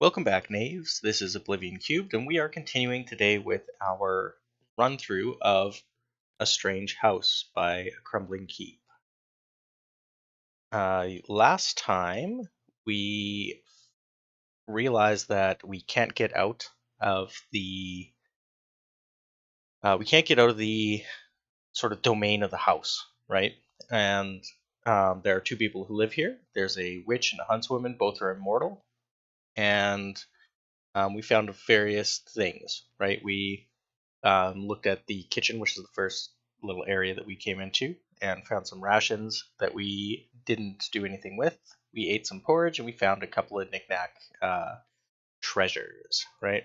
Welcome back, Knaves. This is Oblivion Cubed, and we are continuing today with our run through of A Strange House by Crumbling Keep. Last time we realized that we can't get out of the sort of domain of the house, right? And there are two people who live here. There's a witch and a huntswoman. Both are immortal, and we found various things, right? We looked at the kitchen, which is the first little area that we came into, and found some rations that we didn't do anything with. We ate some porridge, and we found a couple of knickknack treasures, right?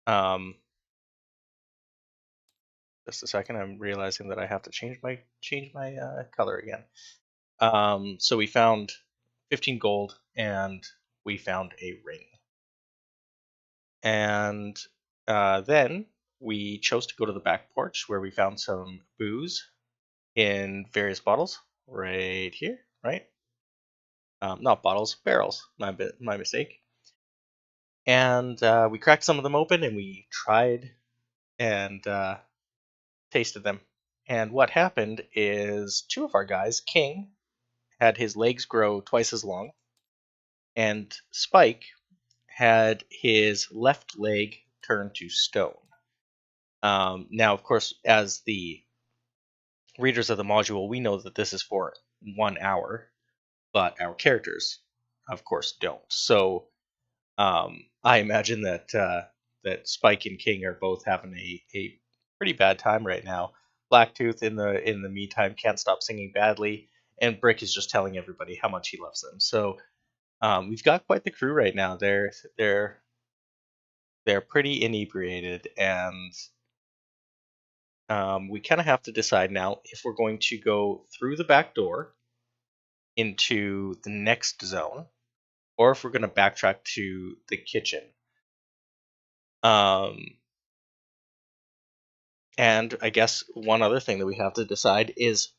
Um, just a second, I'm realizing that I have to change my color again. So we found 15 gold, and we found a ring. And then we chose to go to the back porch where we found some booze in various bottles right here, right? Not bottles, barrels. My mistake. And we cracked some of them open and we tried and tasted them. And what happened is two of our guys, King, had his legs grow twice as long, and Spike had his left leg turn to stone. Now, of course, as the readers of the module, we know that this is for 1 hour, but our characters, of course, don't. So I imagine that Spike and King are both having a pretty bad time right now. Blacktooth in the meantime can't stop singing badly, and Brick is just telling everybody how much he loves them. So we've got quite the crew right now. They're pretty inebriated, and we kind of have to decide now if we're going to go through the back door into the next zone, or if we're going to backtrack to the kitchen. And I guess one other thing that we have to decide is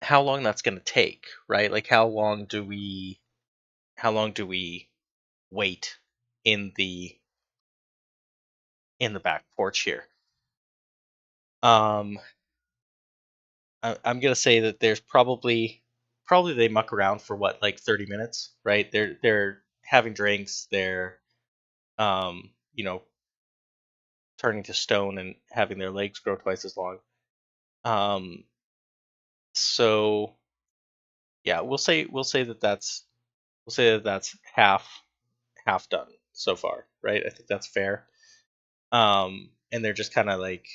how long that's going to take, right? Like how long do we wait in the back porch here? Um, I'm gonna say that there's probably they muck around for what, like 30 minutes, right? They're having drinks, they're you know, turning to stone and having their legs grow twice as long. So yeah, we'll say that that's half done so far, right? I think that's fair. And they're just kind of like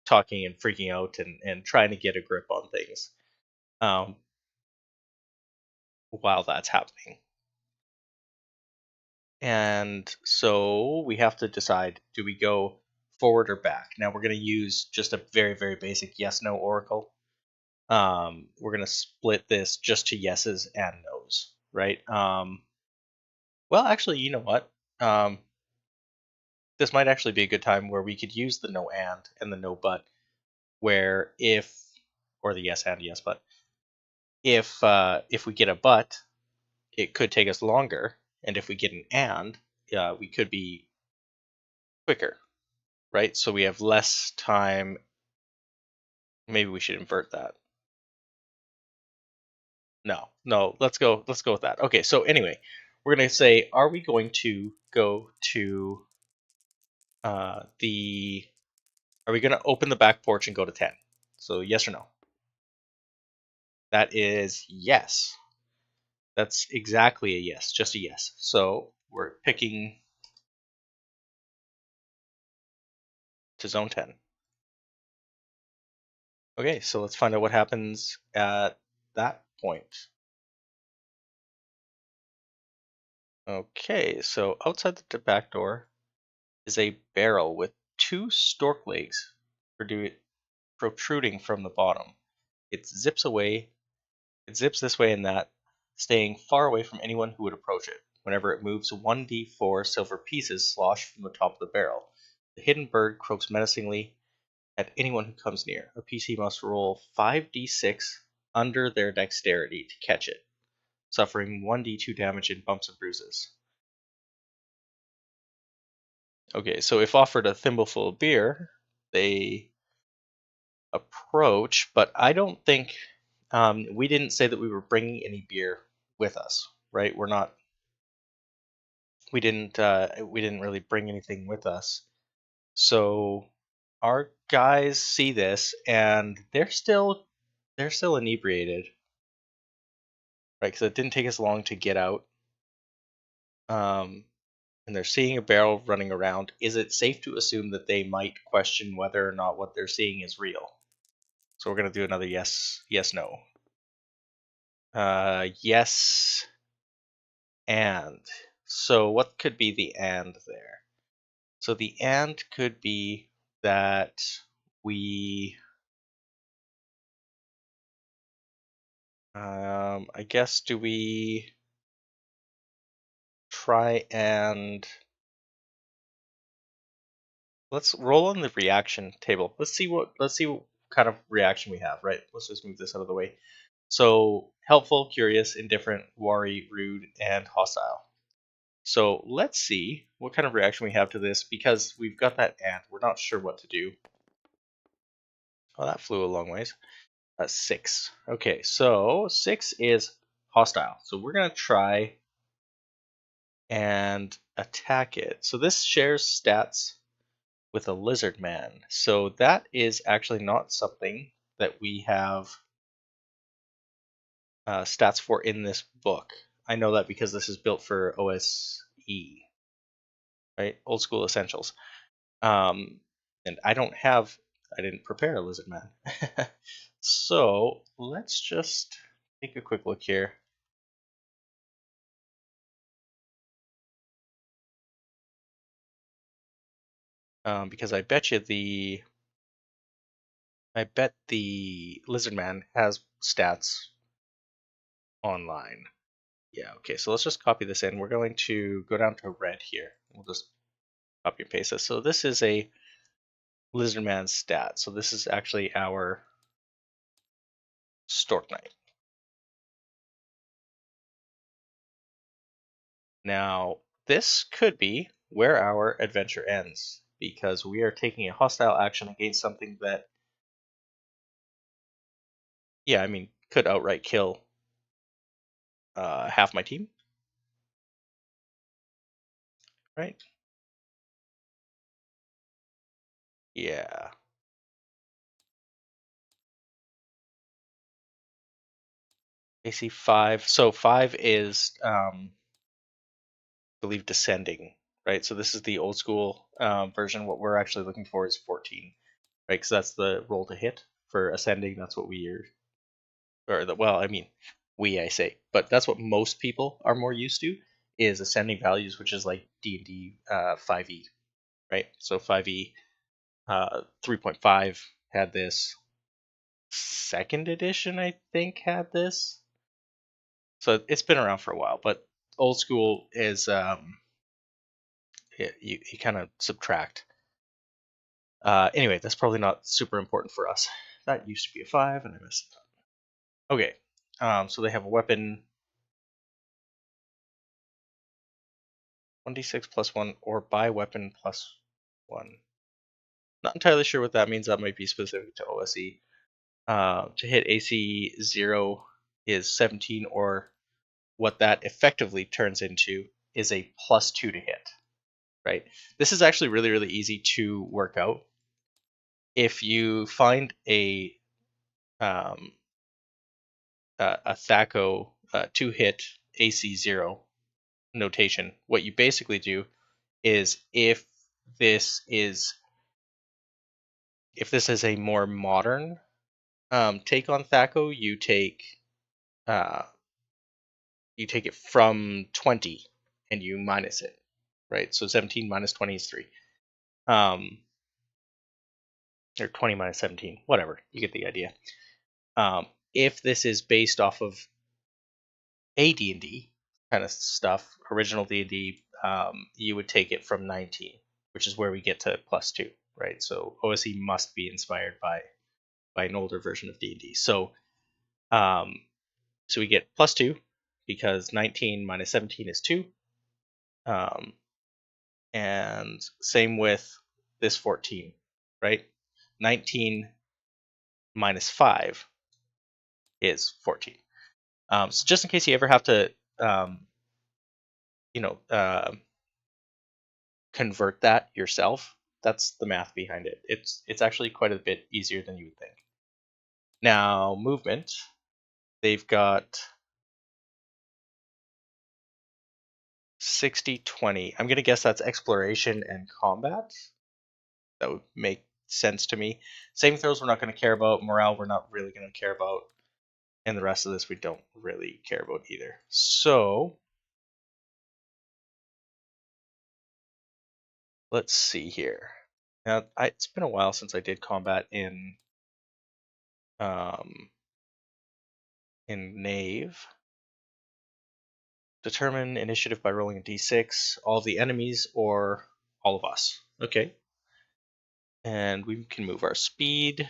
talking and freaking out and trying to get a grip on things um, while that's happening. And so we have to decide, do we go forward or back? Now we're going to use just a very, very basic yes-no oracle. We're going to split this just to yeses and nos, right? Well, actually, you know what? This might actually be a good time where we could use the no and the no but, where or the yes and yes but, if we get a but, it could take us longer, and if we get an we could be quicker, right? So we have less time. Maybe we should invert that. No, let's go with that. Okay, so anyway, we're gonna say, are we going to go to are we gonna open the back porch and go to 10? So yes or no? That is yes. That's exactly a yes, just a yes. So we're picking to zone 10. Okay, so let's find out what happens at that point. Okay, so outside the back door is a barrel with two stork legs protruding from the bottom. It zips this way and that, staying far away from anyone who would approach it. Whenever it moves, 1d4 silver pieces slosh from the top of the barrel. The hidden bird croaks menacingly at anyone who comes near. A PC must roll 5d6 under their dexterity to catch it, suffering 1d2 damage in bumps and bruises. Okay, so if offered a thimbleful of beer, they approach, but I don't think we didn't say that we were bringing any beer with us, right? We didn't really bring anything with us. So our guys see this and they're still inebriated, right? Because it didn't take us long to get out. And they're seeing a barrel running around. Is it safe to assume that they might question whether or not what they're seeing is real? So we're gonna do another yes, no. Yes, and so what could be the and there? So the and could be that we, I guess, do we try and let's roll on the reaction table. Let's see what kind of reaction we have, right? Let's just move this out of the way. So helpful, curious, indifferent, worry, rude, and hostile. So let's see what kind of reaction we have to this because we've got that and we're not sure what to do. Oh, that flew a long ways. 6. Okay, so 6 is hostile. So we're gonna try and attack it. So this shares stats with a lizard man. So that is actually not something that we have stats for in this book. I know that because this is built for OSE, right? Old school essentials. And I didn't prepare a lizard man. So let's just take a quick look here. Because I bet the lizard man has stats online. Yeah, okay, so let's just copy this in. We're going to go down to red here. We'll just copy and paste this. So this is a lizard man stat. So this is actually our Stork Knight. Now, this could be where our adventure ends, because we are taking a hostile action against something that, yeah, I mean, could outright kill half my team, right? Yeah. AC 5. So 5 is, I believe, descending, right? So this is the old school version. What we're actually looking for is 14, right? Because that's the roll to hit for ascending. That's what we are, well, I mean, I say, but that's what most people are more used to is ascending values, which is like D&D 5e, right? So 5e 3.5 had this. Second edition, I think, had this. So it's been around for a while, but old school is you kind of subtract. Anyway, that's probably not super important for us. That used to be a 5, and I missed it up. Okay, so they have a weapon 1d6 plus 1 or by weapon plus 1. Not entirely sure what that means. That might be specific to OSE. To hit AC 0 is 17, or what that effectively turns into is a plus 2 to hit. Right? This is actually really, really easy to work out. If you find a THACO 2-hit AC 0 notation, what you basically do is if this is a more modern take on THACO, you take it from 20 and you minus it, right? So 17 minus 20 is 3. Or 20 minus 17, whatever. You get the idea. If this is based off of a D&D kind of stuff, original D&D, you would take it from 19, which is where we get to plus 2, right? So OSE must be inspired by an older version of D&D. So we get plus 2 because 19 minus 17 is 2. And same with this 14, right? 19 minus 5 is 14. So just in case you ever have to, you know, convert that yourself, that's the math behind it. It's actually quite a bit easier than you would think. Now, movement, they've got 60, 20. I'm going to guess that's exploration and combat. That would make sense to me. Saving throws we're not going to care about. Morale we're not really going to care about. And the rest of this we don't really care about either. So, let's see here. Now, it's been a while since I did combat um, in Knave. Determine initiative by rolling a d6, all the enemies or all of us. Okay. And we can move our speed,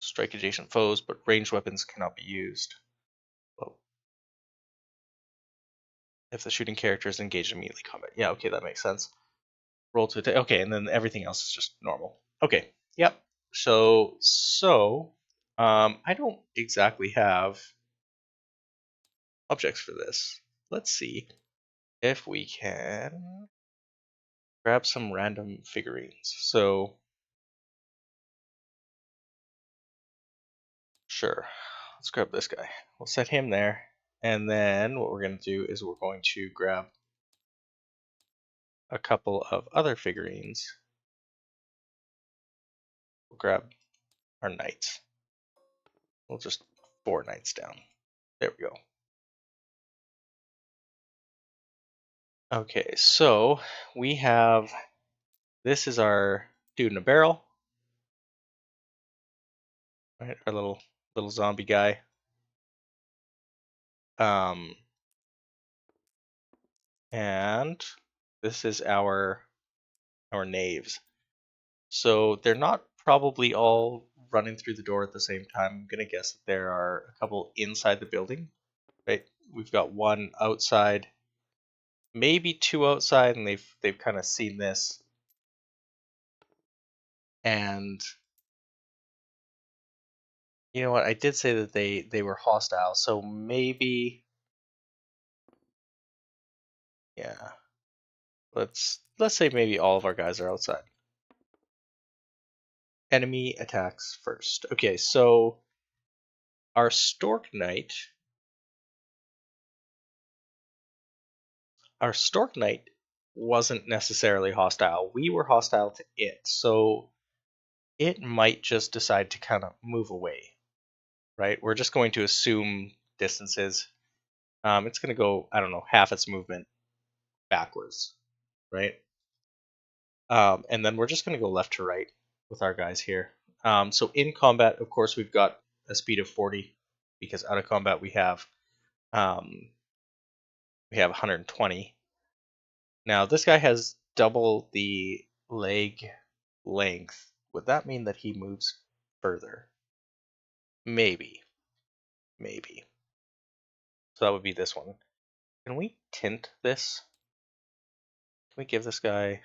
strike adjacent foes, but ranged weapons cannot be used. Well, if the shooting character is engaged in melee combat. Yeah, okay, that makes sense. Roll to attack. Okay, and then everything else is just normal. Okay, yep. So, I don't exactly have objects for this. Let's see if we can grab some random figurines. So, sure, let's grab this guy. We'll set him there. And then what we're going to do is we're going to grab a couple of other figurines. We'll grab our knights. We'll just 4 knights down. There we go. Okay, so we have, this is our dude in a barrel, right? Our little zombie guy. And this is our knaves. So they're not probably all running through the door at the same time. I'm gonna guess that there are a couple inside the building, right? We've got one outside, maybe 2 outside, and they've kind of seen this. And you know what? I did say that they were hostile, so maybe, yeah. Let's say maybe all of our guys are outside. Enemy attacks first. Okay, so our Stork Knight wasn't necessarily hostile. We were hostile to it, so it might just decide to kind of move away, right? We're just going to assume distances. It's going to go, I don't know, half its movement backwards, right? And then we're just going to go left to right with our guys here. So in combat, of course, we've got a speed of 40 because out of combat we have 120. Now this guy has double the leg length. Would that mean that he moves further? Maybe. So that would be this one. Can we tint this? Can we give this guy?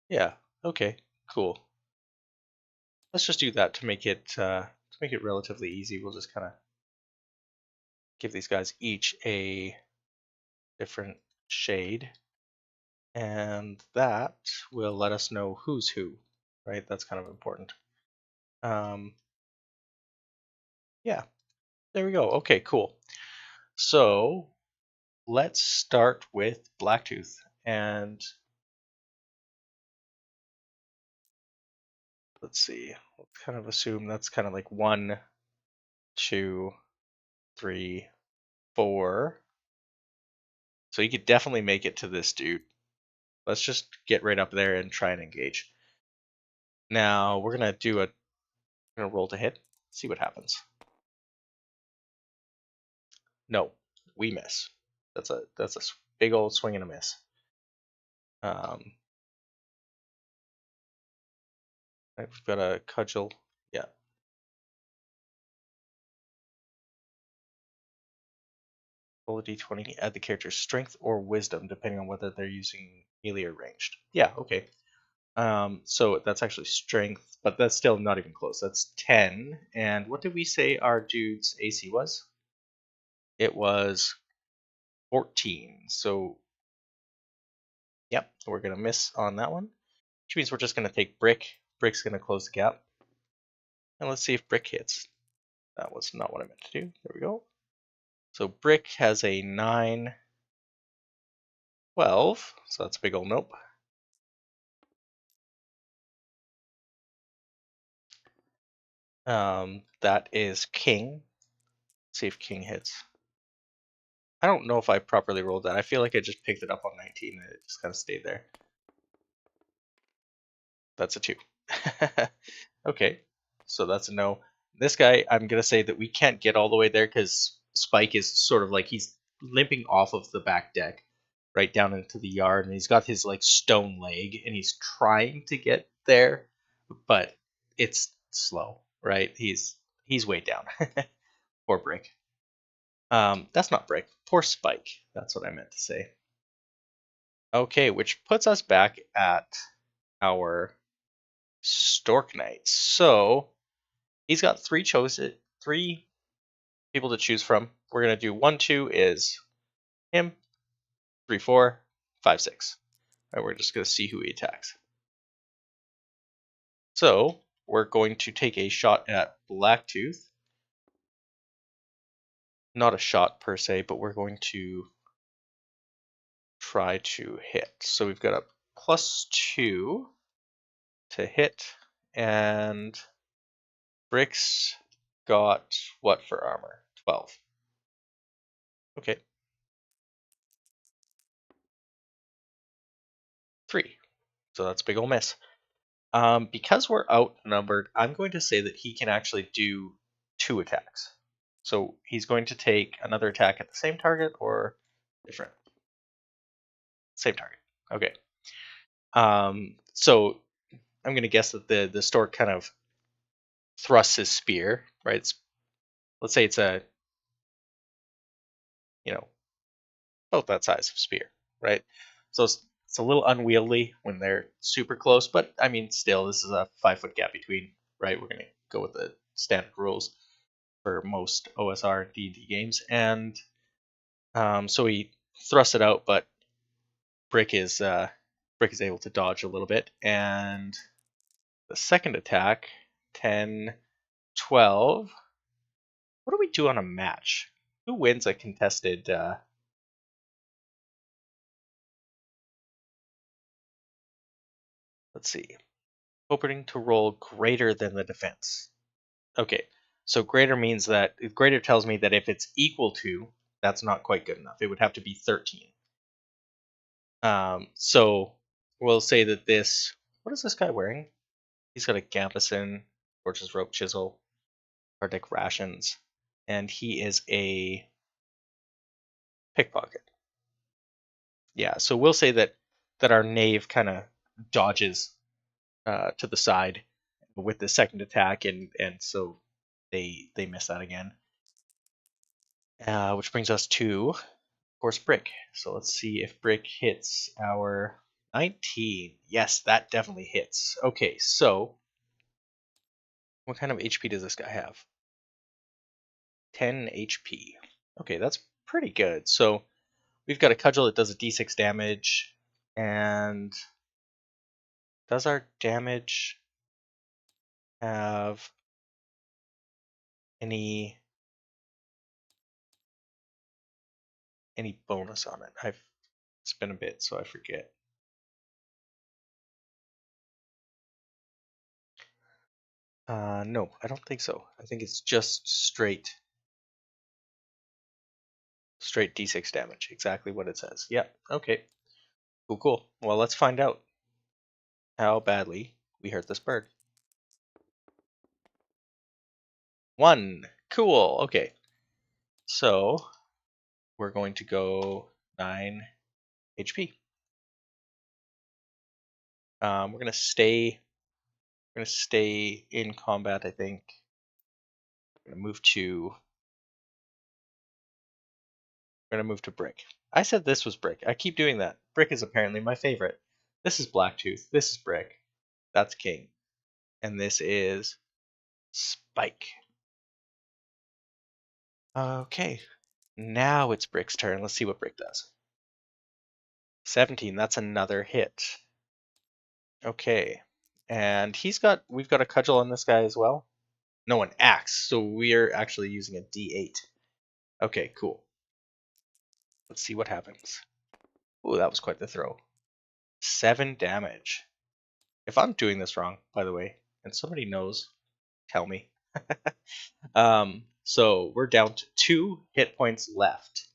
Yeah. Okay. Cool. Let's just do that to make it relatively easy. We'll just kind of give these guys each a different shade, and that will let us know who's who. Right. That's kind of important. Yeah. There we go. Okay. Cool. So let's start with Blacktooth, and let's see. Let's kind of assume that's kind of like 1, 2, 3, 4. So you could definitely make it to this dude. Let's just get right up there and try and engage. Now we're gonna roll to hit, see what happens. No, we miss. That's a big old swing and a miss. Right, we've got a cudgel. Yeah. Roll a d20, add the character's strength or wisdom, depending on whether they're using melee or ranged. Yeah, okay. So that's actually strength, but that's still not even close. That's 10. And what did we say our dude's AC was? It was 14. So, yep, we're going to miss on that one. Which means we're just going to take Brick. Brick's going to close the gap. And let's see if Brick hits. That was not what I meant to do. There we go. So Brick has a 9, 12. So that's a big old nope. That is King. Let's see if King hits. I don't know if I properly rolled that. I feel like I just picked it up on 19 and it just kind of stayed there. That's a 2. Okay, so that's a no. This guy, I'm going to say that we can't get all the way there because Spike is sort of like he's limping off of the back deck right down into the yard, and he's got his like stone leg and he's trying to get there, but it's slow, right? He's way down. Poor Brick. That's not Brick. Poor Spike. That's what I meant to say. Okay, which puts us back at our Stork Knight. So he's got three people to choose from. We're gonna do 1, 2 is him, 3, 4, 5, 6. All right, we're just gonna see who he attacks. So we're going to take a shot at Blacktooth. Not a shot per se, but we're going to try to hit. So we've got a +2 to hit, and Brick's got what for armor? 12. Okay. 3. So that's a big ol' miss. Because we're outnumbered, I'm going to say that he can actually do 2 attacks. So he's going to take another attack at the same target or different? Same target. Okay. So I'm going to guess that the Stork kind of thrusts his spear, right? Let's say it's a, about that size of spear, right? So it's a little unwieldy when they're super close, but I mean, still, this is a 5-foot gap between, right? We're going to go with the standard rules for most OSR and D&D games, and so he thrusts it out, but Brick is able to dodge a little bit, and the second attack, 10, 12. What do we do on a match? Who wins a contested? Let's see. Opening to roll greater than the defense. Okay, so greater means that greater tells me that if it's equal to, that's not quite good enough. It would have to be 13. So we'll say that this. What is this guy wearing? He's got a gambeson, torches, rope, chisel, Arctic rations, and he is a pickpocket. Yeah, so we'll say that our knave kind of dodges to the side with the second attack, and so they miss that again. Which brings us to, of course, Brick. So let's see if Brick hits our 19. Yes, that definitely hits. Okay, so what kind of HP does this guy have? 10 HP. Okay, that's pretty good. So we've got a cudgel that does a d6 damage, and does our damage have any bonus on it? It's been a bit, so I forget. No, I don't think so. I think it's just straight d6 damage. Exactly what it says. Yeah. Okay. Cool. Well, let's find out how badly we hurt this bird. 1. Cool. Okay. So we're going to go 9 HP. We're gonna stay in combat, I think. We're gonna move to We're gonna move to brick. I said this was brick. I keep doing that. Brick is apparently my favorite. This is Blacktooth. This is brick. That's king. And this is spike. Okay. Now it's brick's turn. Let's see what brick does. 17. That's another hit. Okay. And we've got a cudgel on this guy as well. No, an axe. So we're actually using a D8. Okay, cool. Let's see what happens. Ooh, that was quite the throw. 7 damage. If I'm doing this wrong, by the way, and somebody knows, tell me. So we're down to 2 hit points left.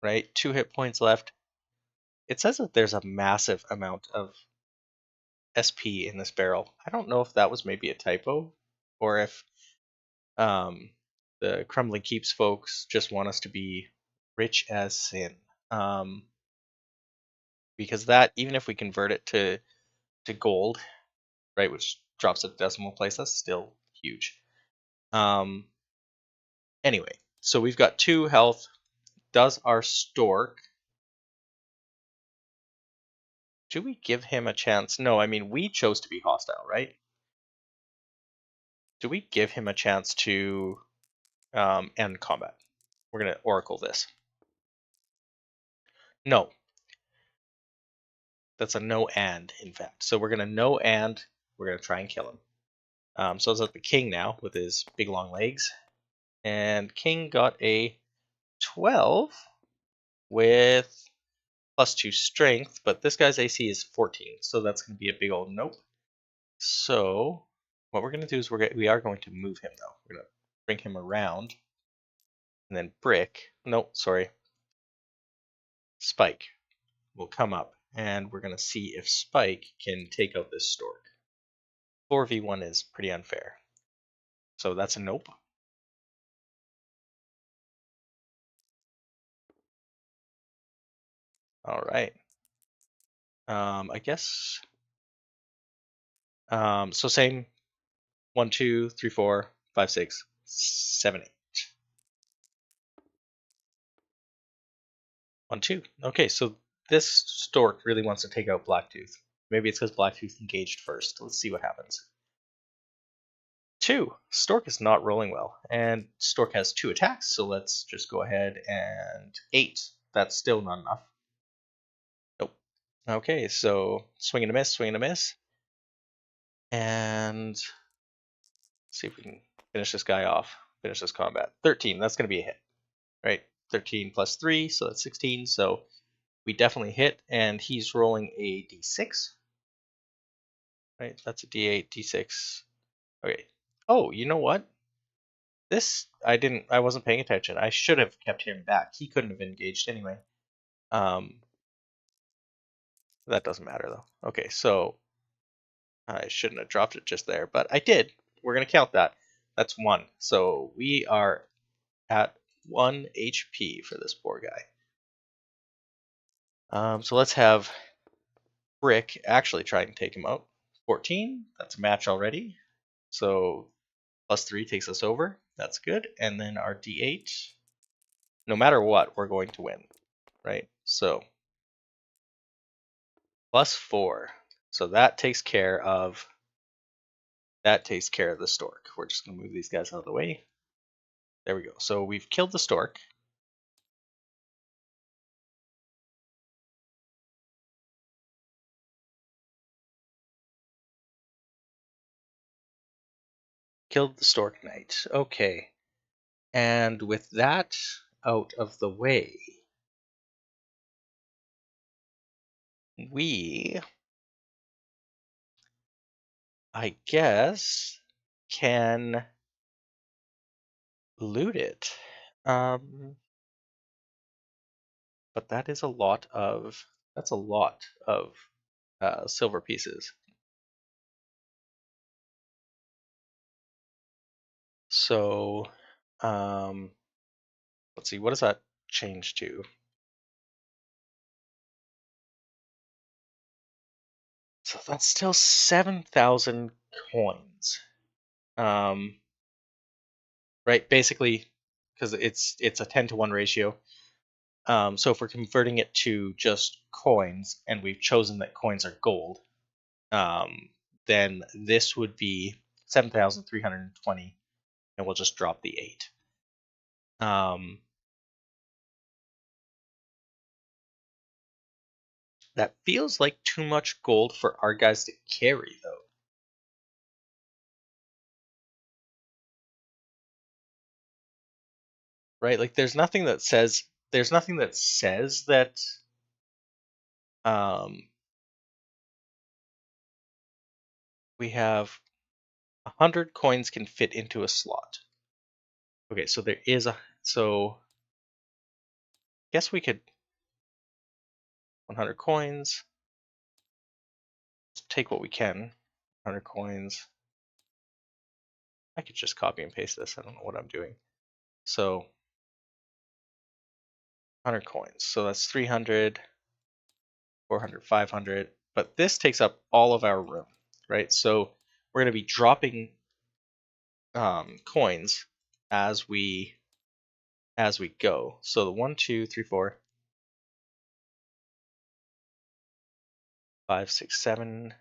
Right? 2 hit points left. It says that there's a massive amount of SP in this barrel. I don't know if that was maybe a typo, or if the Crumbling Keeps folks just want us to be rich as sin. Because that, even if we convert it to gold, right, which drops at decimal place, that's still huge. Anyway, so we've got 2 health. Does our Stork... Do we give him a chance? No, I mean, we chose to be hostile, right? Do we give him a chance to end combat? We're going to oracle this. No. That's a no and, in fact. So we're going to no and, we're going to try and kill him. So it's at the king now with his big long legs. And king got a 12 with +2 strength, but this guy's AC is 14, so that's going to be a big old nope. So what we're going to do is we are going to move him, though. We're going to bring him around, and then brick. No, sorry. Spike will come up, and we're going to see if Spike can take out this Stork. 4v1 is pretty unfair. So that's a nope. All right. I guess. So same. 1, 2, 3, 4, 5, 6, 7, 8. 1, 2. Okay, so this Stork really wants to take out Blacktooth. Maybe it's because Blacktooth engaged first. Let's see what happens. 2. Stork is not rolling well, and Stork has 2 attacks, so let's just go ahead and 8. That's still not enough. Nope. Okay, so swing and a miss, swing and a miss. And see if we can finish this guy off, finish this combat. 13, that's going to be a hit, right? 13 plus 3, so that's 16, so we definitely hit, and he's rolling a d6. Right, that's a d8, d6. Okay. Oh, you know what? This, I wasn't paying attention. I should have kept him back. He couldn't have engaged anyway. That doesn't matter though. Okay, so I shouldn't have dropped it just there, but I did. We're going to count that. That's 1. So we are at 1 HP for this poor guy. So let's have Brick actually try and take him out. 14, that's a match already. So +3 takes us over. That's good. And then our D8, no matter what, we're going to win, right? So +4. So that takes care of the Stork. We're just going to move these guys out of the way. There we go. So we've killed the Stork. Killed the Stork Knight. Okay. And with that out of the way, we, I guess, can loot it. But that is a lot of silver pieces. So let's see, what does that change to? So that's still 7,000 coins. Right, basically because it's a 10-to-1 ratio. So if we're converting it to just coins, and we've chosen that coins are gold, then this would be 7,320, and we'll just drop the 8. That feels like too much gold for our guys to carry, though. Right? Like, there's nothing that says that we have 100 coins can fit into a slot. Okay, so there is so guess we could 100 coins. Let's take what we can. 100 coins. I could just copy and paste this. I don't know what I'm doing. So 100 coins. So that's 300, 400, 500. But this takes up all of our room, right? So we're going to be dropping coins as we go. So the 1, 2, 3, 4, 5, 6, 7,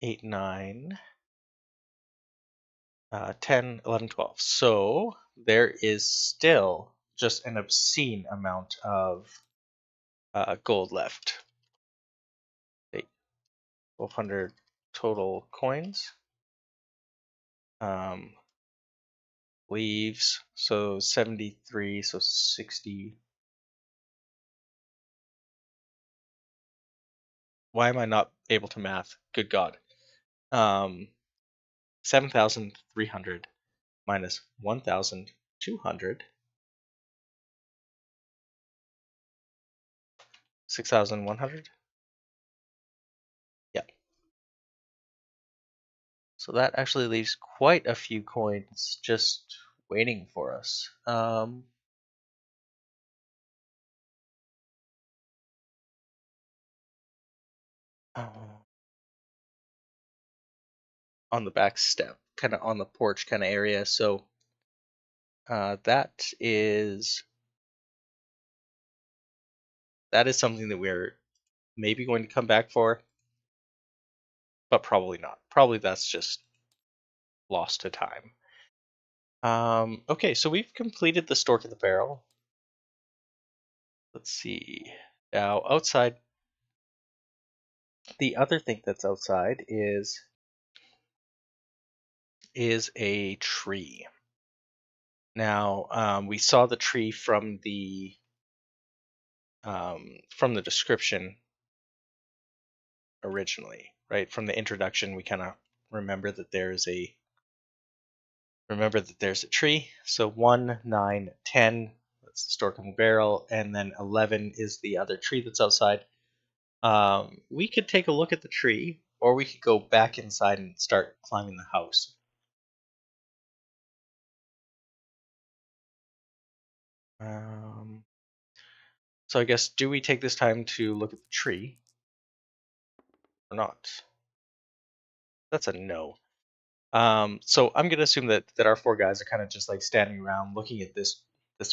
8, 9, 10, 11, 12. So there is still just an obscene amount of gold left. 1,200 total coins. Leaves, so 73, so 60. Why am I not able to math? Good God. 7,300 minus 1,200. 6,100? Yeah. So that actually leaves quite a few coins just waiting for us. On the back step, kind of on the porch kind of area. So that is something that we're maybe going to come back for, but probably not. Probably that's just lost to time. Okay, so we've completed the Stork in the barrel. Let's see. Now outside, the other thing that's outside is a tree. Now we saw the tree from the description originally, right? From the introduction, we kind of remember that there's a tree. So 1, 9, 10, that's the Stork in the barrel, and then 11 is the other tree that's outside. We could take a look at the tree, or we could go back inside and start climbing the house. So I guess, do we take this time to look at the tree or not? That's a no. So I'm gonna assume that our 4 guys are kind of just like standing around looking at this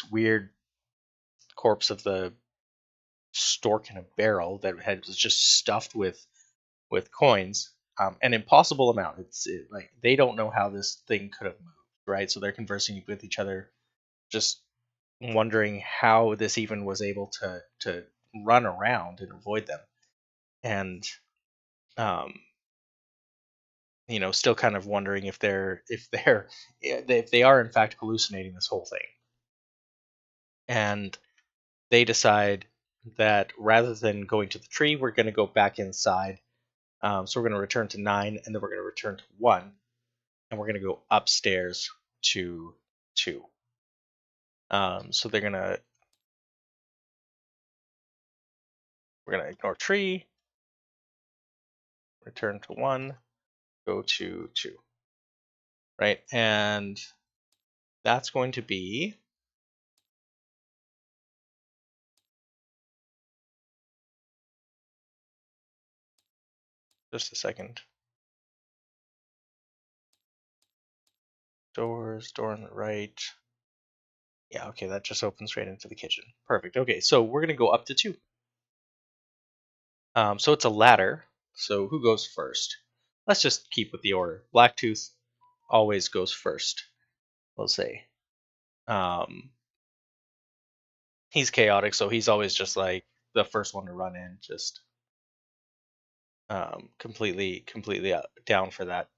weird corpse of the stork in a barrel that was just stuffed with coins, an impossible amount. Like they don't know how this thing could have moved, right? So they're conversing with each other, just wondering how this even was able to run around and avoid them, and um, still kind of wondering if they are in fact hallucinating this whole thing. And they decide that rather than going to the tree, we're going to go back inside. So we're going to return to 9, and then we're going to return to 1, and we're going to go upstairs to 2. So we're gonna ignore tree, return to 1, go to 2, right? And that's going to be just a second. Door on the right. Yeah, okay, that just opens right into the kitchen. Perfect. Okay, so we're gonna go up to 2. So it's a ladder. So who goes first? Let's just keep with the order. Blacktooth always goes first. We'll say. Um, he's chaotic, so he's always just like the first one to run in. Just completely down for that.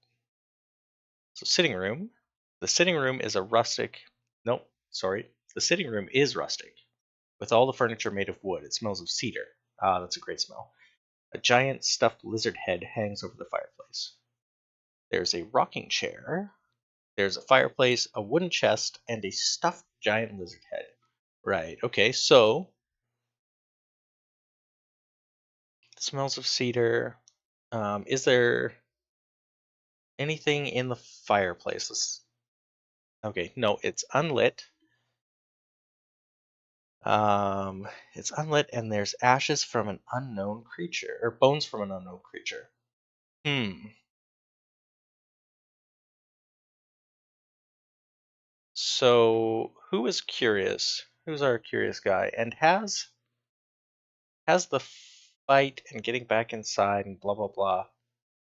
So sitting room. The sitting room is a rustic. Nope, sorry. The sitting room is rustic, with all the furniture made of wood. It smells of cedar. Ah, that's a great smell. A giant stuffed lizard head hangs over the fireplace. There's a rocking chair. There's a fireplace, a wooden chest, and a stuffed giant lizard head. Right. Okay. So smells of cedar. Is there anything in the fireplace? Okay. No, it's unlit. It's unlit, and there's ashes from an unknown creature, or bones from an unknown creature. Hmm. So who is curious? Who's our curious guy? And has the fight and getting back inside and blah blah blah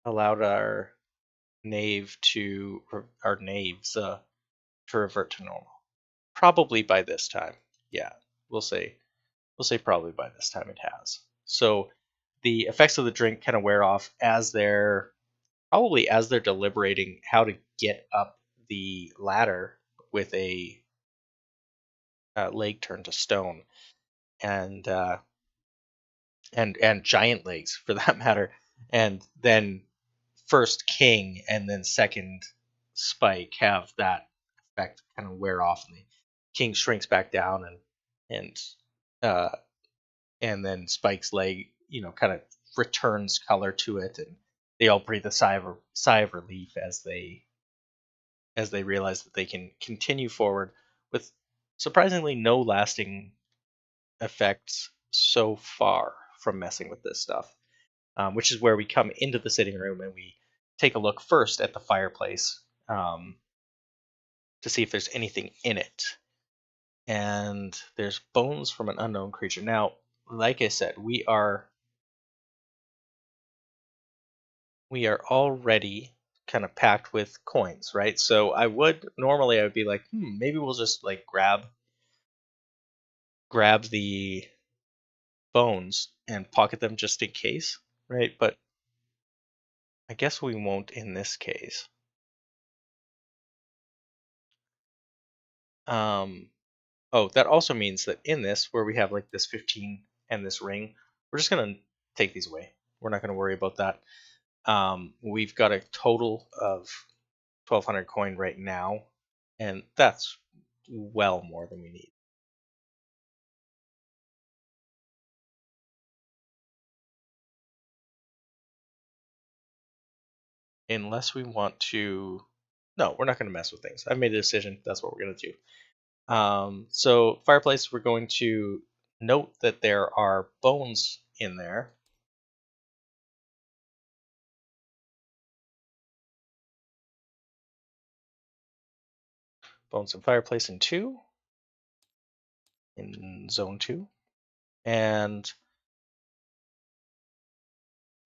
allowed our knaves to revert to normal? Probably by this time. Yeah, we'll say probably by this time it has. So the effects of the drink kind of wear off as they're deliberating how to get up the ladder with a leg turned to stone, and and giant legs for that matter, and then first King and then second Spike have that effect kind of wear off, and the King shrinks back down, and uh, and then Spike's leg, kind of returns color to it, and they all breathe a sigh of relief as they realize that they can continue forward with surprisingly no lasting effects so far from messing with this stuff. Which is where we come into the sitting room and we take a look first at the fireplace, to see if there's anything in it. And there's bones from an unknown creature. Now, like I said, we are already kind of packed with coins, right? So I would be like, maybe we'll just like grab the bones and pocket them just in case, right? But I guess we won't in this case. Um, Oh, that also means that in this, where we have like this 15 and this ring, we're just gonna take these away. We're not gonna worry about that. We've got a total of 1,200 coin right now, and that's well more than we need. Unless we want to, no, we're not gonna mess with things. I've made a decision. That's what we're gonna do. So fireplace, we're going to note that there are bones in there. Bones in fireplace in zone 2. And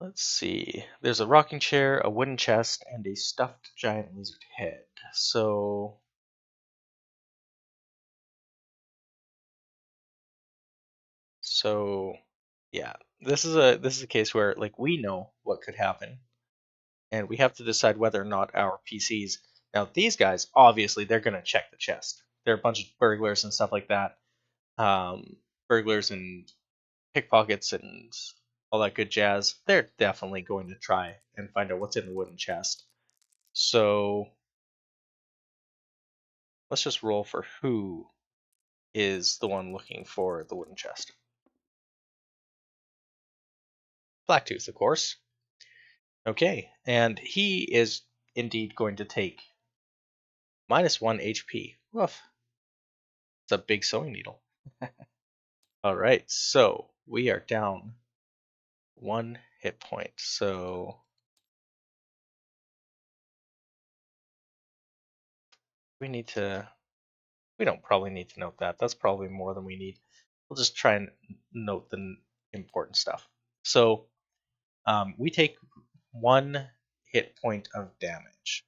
let's see. There's a rocking chair, a wooden chest, and a stuffed giant lizard head. So yeah, this is a case where like we know what could happen, and we have to decide whether or not our PCs. Now these guys, obviously, they're gonna check the chest. They're a bunch of burglars and stuff like that. Burglars and pickpockets and all that good jazz. They're definitely going to try and find out what's in the wooden chest. So let's just roll for who is the one looking for the wooden chest. Blacktooth, of course. Okay, and he is indeed going to take -1 HP. Woof. It's a big sewing needle. All right, so we are down 1 hit point. So we need to We don't probably need to note that. That's probably more than we need. We'll just try and note the important stuff. So we take 1 hit point of damage.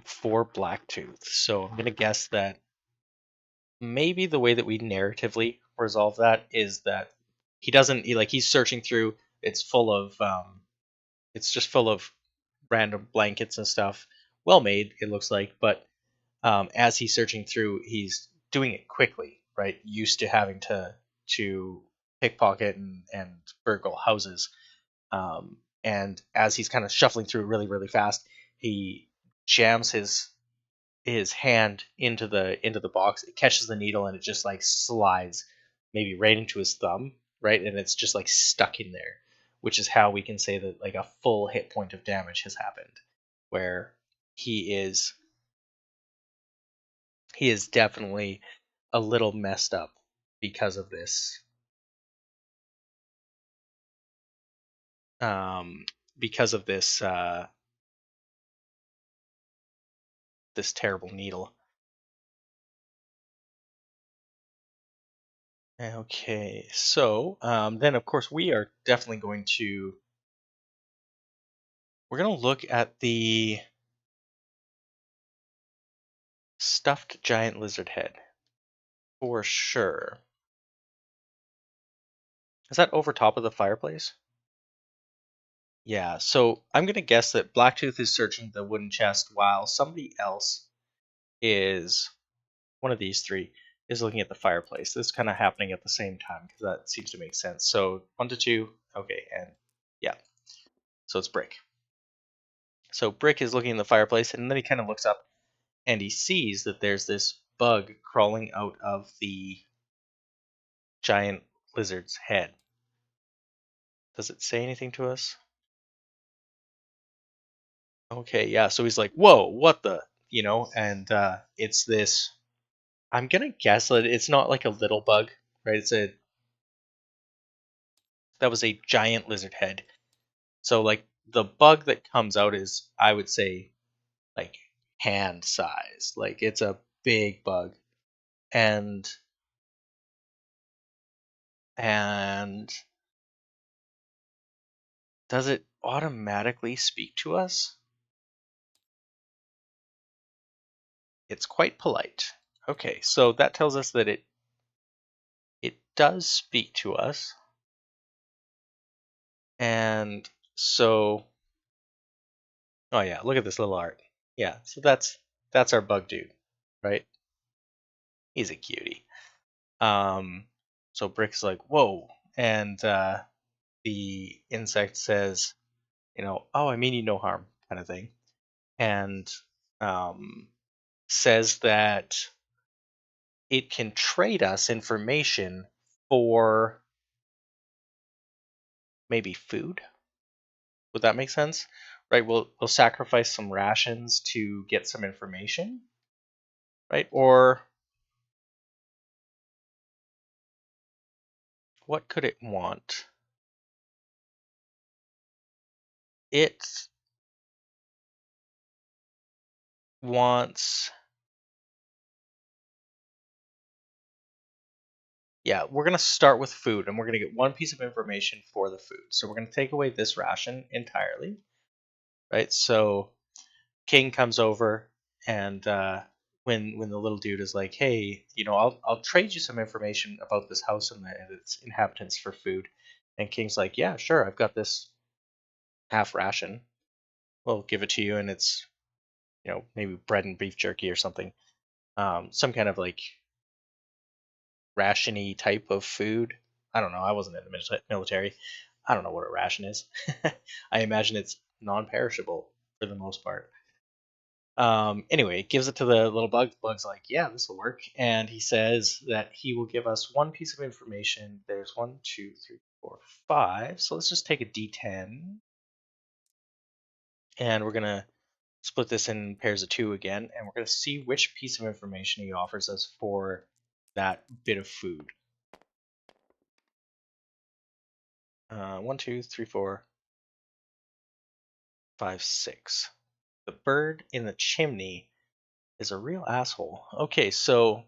For Blacktooth. So I'm going to guess that maybe the way that we narratively resolve that is that he's searching through. It's full of it's just full of random blankets and stuff. Well made, it looks like, but as he's searching through, he's doing it quickly, right? Used to having to pickpocket and burgle houses. And as he's kind of shuffling through really really fast, he jams his hand into the box. It catches the needle and it just like slides, maybe right into his thumb, right? And it's just like stuck in there, which is how we can say that like a full hit point of damage has happened, where he is he is definitely a little messed up because of this. Um, because of this terrible needle. Okay, so then of course we're going to look at the stuffed giant lizard head for sure. Is that over top of the fireplace? Yeah, so I'm going to guess that Blacktooth is searching the wooden chest while somebody else is, one of these three, is looking at the fireplace. This is kind of happening at the same time because that seems to make sense. So 1 to 2, okay, and yeah, so it's Brick. So Brick is looking in the fireplace and then he kind of looks up and he sees that there's this bug crawling out of the giant lizard's head. Does it say anything to us? Okay, yeah. So he's like, "Whoa, what the?" And it's this. I'm gonna guess that it's not like a little bug, right? That was a giant lizard head. So like the bug that comes out is, I would say, like hand size. Like it's a big bug, and and does it automatically speak to us? It's quite polite. Okay, so that tells us that it does speak to us, and so oh yeah, look at this little art. Yeah, so that's our bug dude, right? He's a cutie. Um, so Brick's like, whoa, and the insect says, oh, I mean you no harm, kind of thing, and um, says that it can trade us information for maybe food. Would that make sense? Right? We'll sacrifice some rations to get some information, right? Or what could it want? It wants, yeah, we're going to start with food and we're going to get one piece of information for the food. So we're going to take away this ration entirely, right? So King comes over and when the little dude is like, hey, I'll trade you some information about this house and its inhabitants for food. And King's like, yeah, sure, I've got this half ration. We'll give it to you, and it's maybe bread and beef jerky or something, some kind of like rationy type of food. I don't know. I wasn't in the military. I don't know what a ration is. I imagine it's non-perishable for the most part. Anyway, gives it to the little bug. The bug's like, yeah, this will work. And he says that he will give us one piece of information. There's 1, 2, 3, 4, 5. So let's just take a D10. And we're going to split this in pairs of 2 again. And we're going to see which piece of information he offers us for that bit of food. 1, 2, 3, 4. 5, 6. The bird in the chimney is a real asshole. Okay, so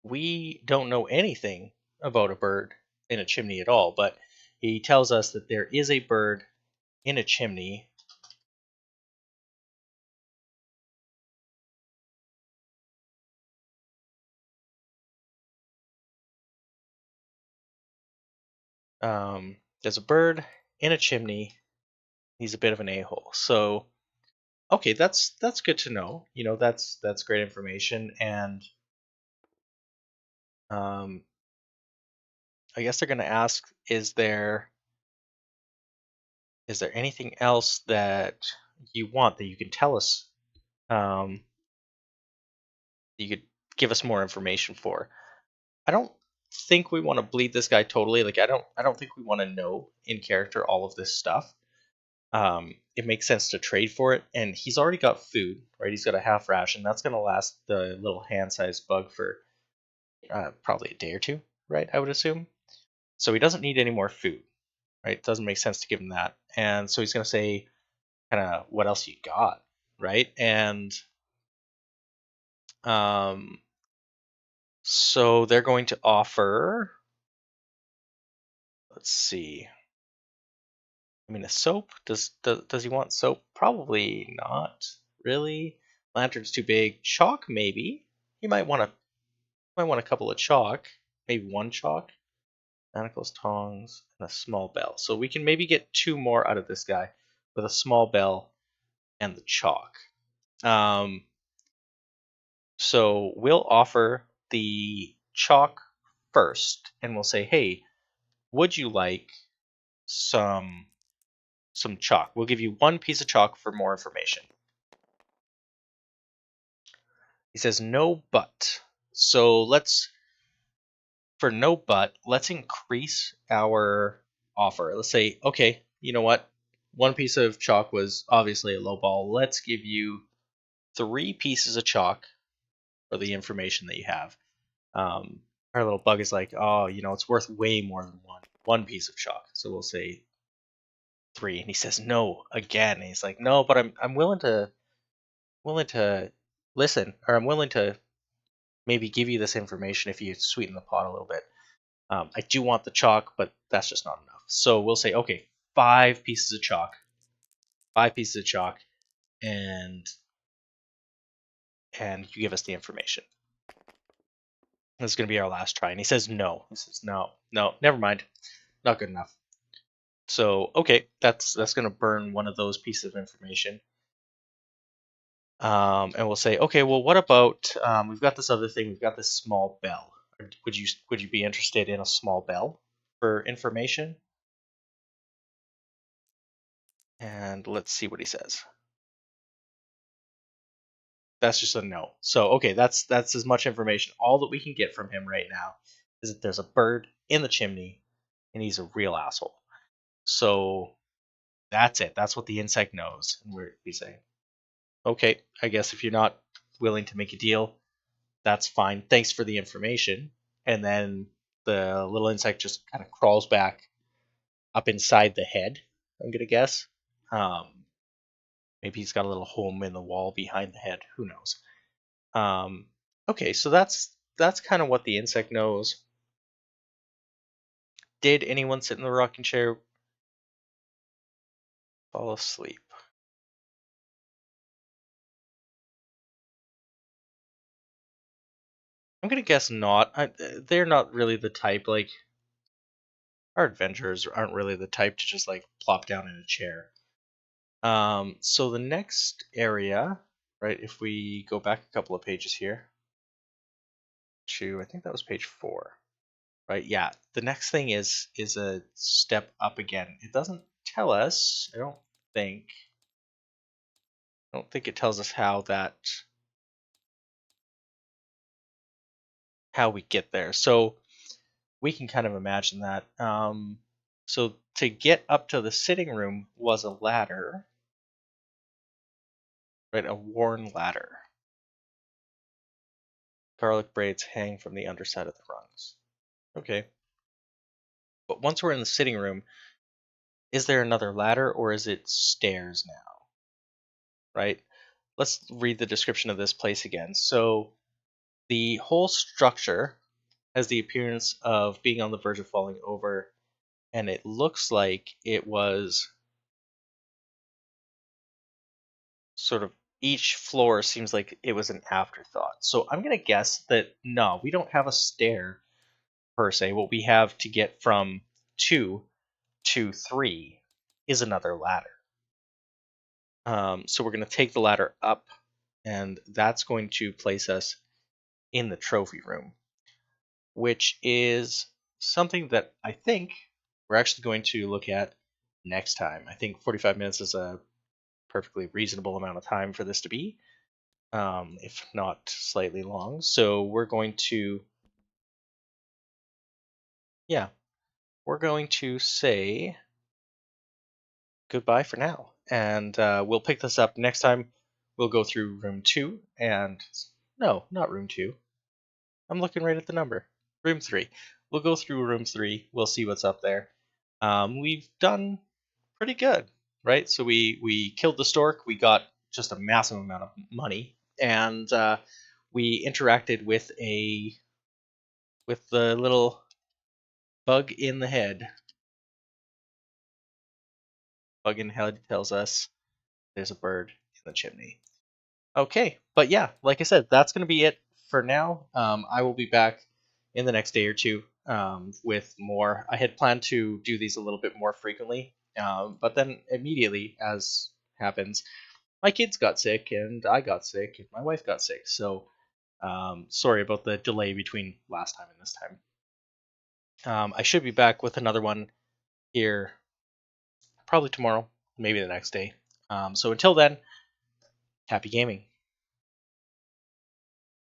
we don't know anything about a bird in a chimney at all, but he tells us that there is a bird in a chimney. There's a bird in a chimney. He's a bit of an a-hole. So, okay, that's good to know. That's great information, and um, I guess they're going to ask, is there anything else that you want that you can tell us? Um, you could give us more information for. I don't think we want to bleed this guy totally. Like I don't think we want to know in character all of this stuff. It makes sense to trade for it, and he's already got food, right? He's got a half ration. That's gonna last the little hand-sized bug for probably a day or two, right? I would assume. So he doesn't need any more food, right? It doesn't make sense to give him that, and so he's gonna say, kind of, what else you got, right? And um, so they're going to offer. Let's see. I mean, a soap. Does he want soap? Probably not. Really. Lantern's too big. Chalk, maybe. He might want a couple of chalk. Maybe one chalk. Manacles, tongs, and a small bell. So we can maybe get two more out of this guy with a small bell and the chalk. So we'll offer the chalk first, and we'll say, hey, would you like some chalk? We'll give you one piece of chalk for more information. He says no but. So for no but, let's increase our offer. Let's say, okay, you know what? One piece of chalk was obviously a low ball. Let's give you 3 pieces of chalk for the information that you have. Our little bug is like, oh, it's worth way more than one piece of chalk. So we'll say 3, and he says no again. And he's like, no, but I'm willing to listen, or I'm willing to maybe give you this information if you sweeten the pot a little bit. I do want the chalk, but that's just not enough. So we'll say, okay, 5 pieces of chalk, and you give us the information. This is going to be our last try. And he says no. He says no, never mind, not good enough. So okay, that's going to burn one of those pieces of information. And we'll say, okay, well, what about we've got this other thing. We've got this small bell. Would you be interested in a small bell for information? And let's see what he says. That's just a no. So okay, that's as much information. All that we can get from him right now is that there's a bird in the chimney, and he's a real asshole. So that's it. That's what the insect knows, and we say, okay, I guess if you're not willing to make a deal, that's fine. Thanks for the information. And then the little insect just kind of crawls back up inside the head. I'm gonna guess. Um, Maybe he's got a little home in the wall behind the head. Who knows? Um, okay, so that's kind of what the insect knows. Did anyone sit in the rocking chair fall asleep? I'm gonna guess not. They're not really the type. Like, our adventurers aren't really the type to just like plop down in a chair. So the next area, right? If we go back a couple of pages here to, I think that was page 4. Right, yeah. The next thing is a step up again. It doesn't tell us, think. I don't think it tells us how we get there. So we can kind of imagine that. So to get up to the sitting room was a ladder, right? A worn ladder. Garlic braids hang from the underside of the rungs. Okay. But once we're in the sitting room, is there another ladder or is it stairs now? Right? Let's read the description of this place again. So the whole structure has the appearance of being on the verge of falling over, and it looks like it was sort of each floor seems like it was an afterthought. So I'm going to guess that no, we don't have a stair per se. What we have to get from 2 to 3 is another ladder. So we're going to take the ladder up, and that's going to place us in the trophy room, which is something that I think we're actually going to look at next time. I think 45 minutes is a perfectly reasonable amount of time for this to be, if not slightly long. So we're going to, yeah, we're going to say goodbye for now. And we'll pick this up next time. We'll go through room 2 and, no, not room 2. I'm looking right at the number. Room 3. We'll go through room 3. We'll see what's up there. We've done pretty good, right? So we killed the stork. We got just a massive amount of money, and we interacted with the little bug in the head. Bug in the head tells us there's a bird in the chimney. Okay, but yeah, like I said, that's going to be it for now. I will be back in the next day or two with more. I had planned to do these a little bit more frequently, but then immediately, as happens, my kids got sick and I got sick and my wife got sick. So sorry about the delay between last time and this time. I should be back with another one here probably tomorrow, maybe the next day. So until then, happy gaming.